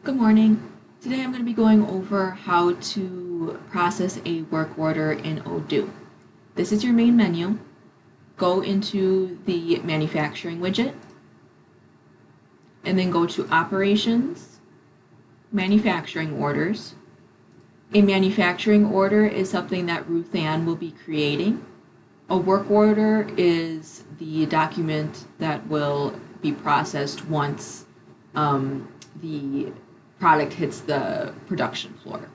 Good morning. Today I'm going to be going over how to process a work order in Odoo. This is your main menu. Go into the manufacturing widget and then go to operations, manufacturing orders. A manufacturing order is something that Ruth Ann will be creating. A work order is the document that will be processed once the product hits the production floor.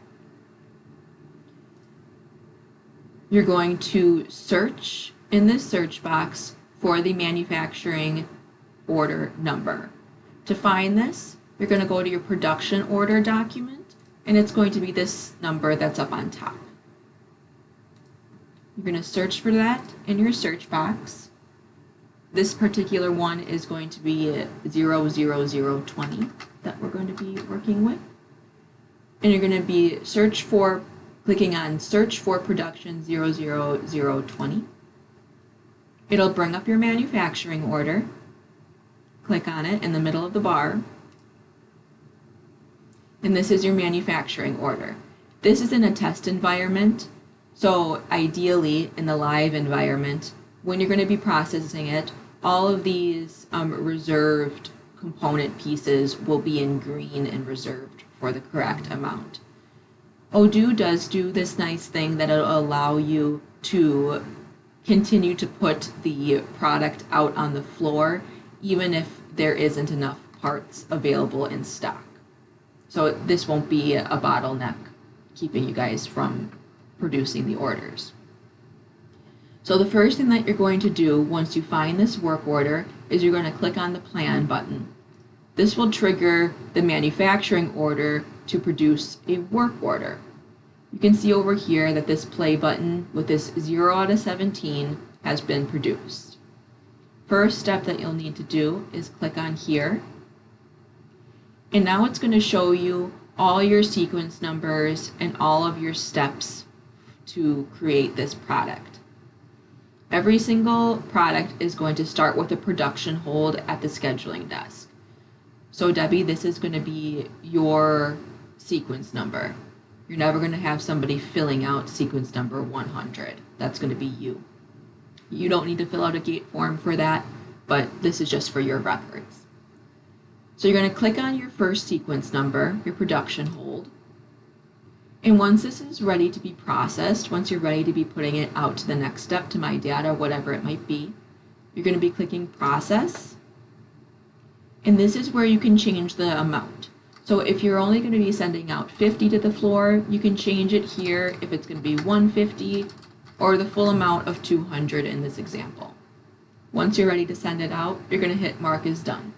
You're going to search in this search box for the manufacturing order number. To find this, you're going to go to your production order document, and it's going to be this number that's up on top. You're going to search for that in your search box. This particular one is going to be 00020 that we're going to be working with. And you're going to be clicking on search for production 00020. It'll bring up your manufacturing order. Click on it in the middle of the bar. And this is your manufacturing order. This is in a test environment. So ideally in the live environment, when you're going to be processing it, all of these reserved component pieces will be in green and reserved for the correct amount. Odoo does do this nice thing that it'll allow you to continue to put the product out on the floor even if there isn't enough parts available in stock. So this won't be a bottleneck keeping you guys from producing the orders. So the first thing that you're going to do once you find this work order is you're going to click on the plan button. This will trigger the manufacturing order to produce a work order. You can see over here that this play button with this 0 out of 17 has been produced. First step that you'll need to do is click on here. And now it's going to show you all your sequence numbers and all of your steps to create this product. Every single product is going to start with a production hold at the scheduling desk. So Debbie, this is going to be your sequence number. You're never going to have somebody filling out sequence number 100. That's going to be you. You don't need to fill out a gate form for that, but this is just for your records. So you're going to click on your first sequence number, your production hold. And once this is ready to be processed, once you're ready to be putting it out to the next step, to my data, whatever it might be, you're going to be clicking process. And this is where you can change the amount. So if you're only going to be sending out 50 to the floor, you can change it here if it's going to be 150 or the full amount of 200 in this example. Once you're ready to send it out, you're going to hit mark as done.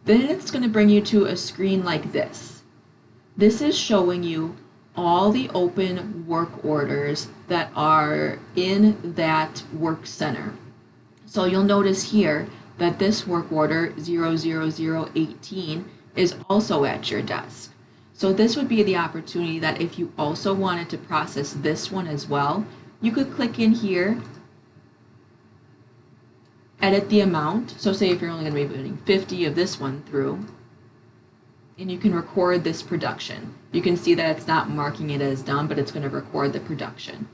Then it's going to bring you to a screen like this. This is showing you all the open work orders that are in that work center. So you'll notice here that this work order 00018 is also at your desk. So this would be the opportunity that if you also wanted to process this one as well, you could click in here, edit the amount. So say if you're only going to be putting 50 of this one through, and you can record this production. You can see that it's not marking it as done, but it's going to record the production.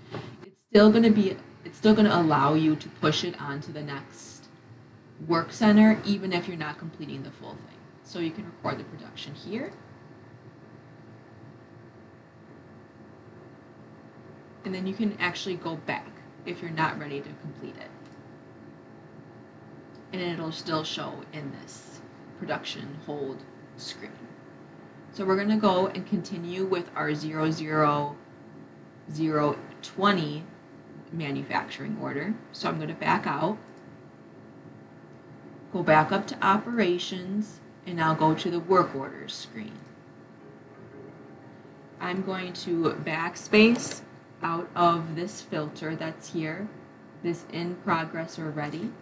It's still going to allow you to push it onto the next work center, even if you're not completing the full thing. So you can record the production here. And then you can actually go back if you're not ready to complete it. And it'll still show in this production hold screen. So we're going to go and continue with our 00020 manufacturing order. So I'm going to back out, go back up to operations, and I'll go to the work orders screen. I'm going to backspace out of this filter that's here, this in progress or ready.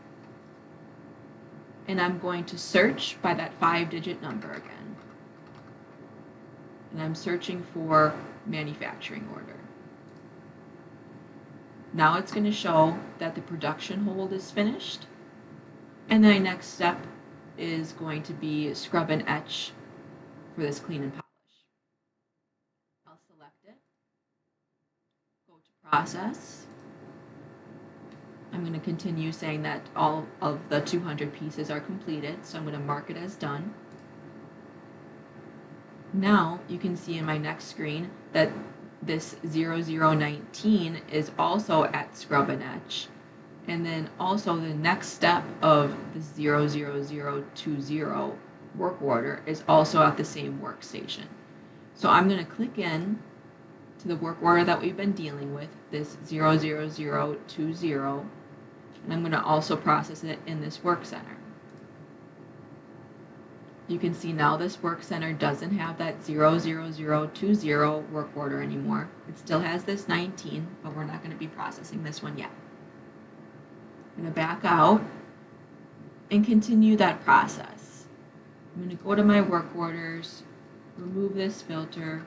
And I'm going to search by that 5-digit number again. And I'm searching for manufacturing order. Now it's going to show that the production hold is finished. And the next step is going to be scrub and etch for this clean and polish. I'll select it, go to process. I'm going to continue saying that all of the 200 pieces are completed, so I'm going to mark it as done. Now you can see in my next screen that this 0019 is also at scrub and etch. And then also the next step of the 00020 work order is also at the same workstation. So I'm going to click in to the work order that we've been dealing with, this 00020, and I'm going to also process it in this work center. You can see now this work center doesn't have that 00020 work order anymore. It still has this 19, but we're not going to be processing this one yet. I'm going to back out and continue that process. I'm going to go to my work orders, remove this filter,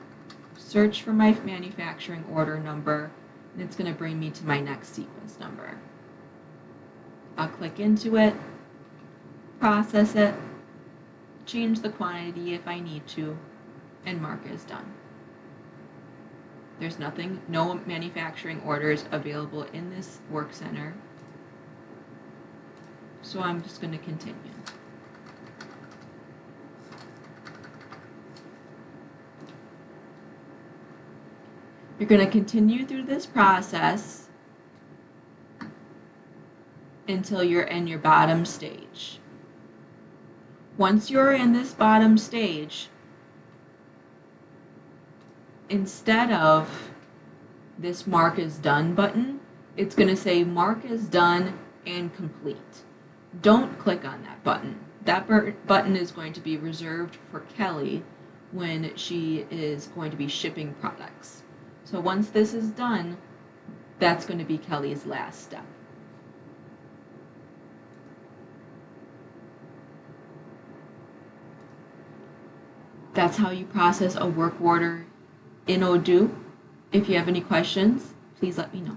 search for my manufacturing order number, and it's going to bring me to my next sequence number. I'll click into it, process it, change the quantity if I need to, and mark as done. There's no manufacturing orders available in this work center, so I'm just going to continue. You're going to continue through this process until you're in your bottom stage. Once you're in this bottom stage, instead of this mark is done button, it's going to say mark is done and complete. Don't click on that button. That button is going to be reserved for Kelly when she is going to be shipping products. So once this is done, that's going to be Kelly's last step. That's how you process a work order in Odoo. If you have any questions, please let me know.